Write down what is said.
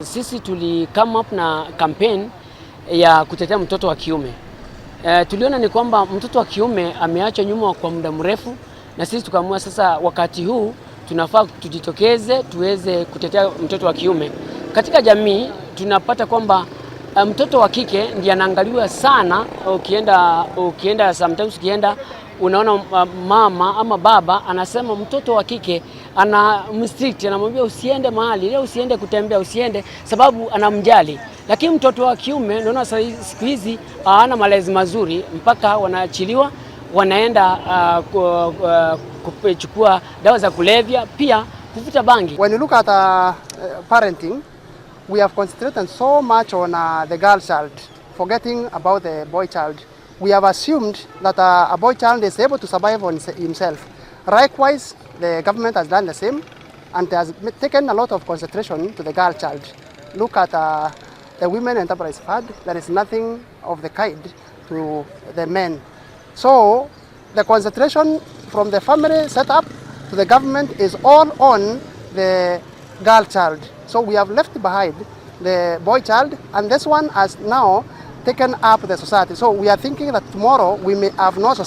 Sisi tuli come up na campaign ya kutetea mtoto wa kiume. Tuliona ni kwamba mtoto wa kiume ameachwa nyuma kwa muda mrefu, na sisi tukaamua sasa wakati huu tunafaa tujitokeze tuweze kutetea mtoto wa kiume. Katika jamii tunapata kwamba mtoto wa kike ndiye anaangaliwa sana. Ukienda sometimes unaona mama ama baba anasema mtoto wa kike ana mstrict, anamwambia usiende mahali leo, usiende kutembea, usiende, sababu anamjali. Lakini mtoto wa kiume unaona siku hizi hana malezi mazuri, mpaka wanaachiliwa wanaenda kuchukua dawa za kulevya, pia kuvuta bangi. When you look at parenting, we have concentrated so much on the girl child, forgetting about the boy child. We have assumed that a boy child is able to survive on himself. Likewise, the government has done the same and has taken a lot of concentration to the girl child. Look at the Women Enterprise Fund. There is nothing of the kind to the men. So the concentration from the family setup to the government is all on the girl child. So we have left behind the boy child, and this one has now taken up the society. So we are thinking that tomorrow we may have no society.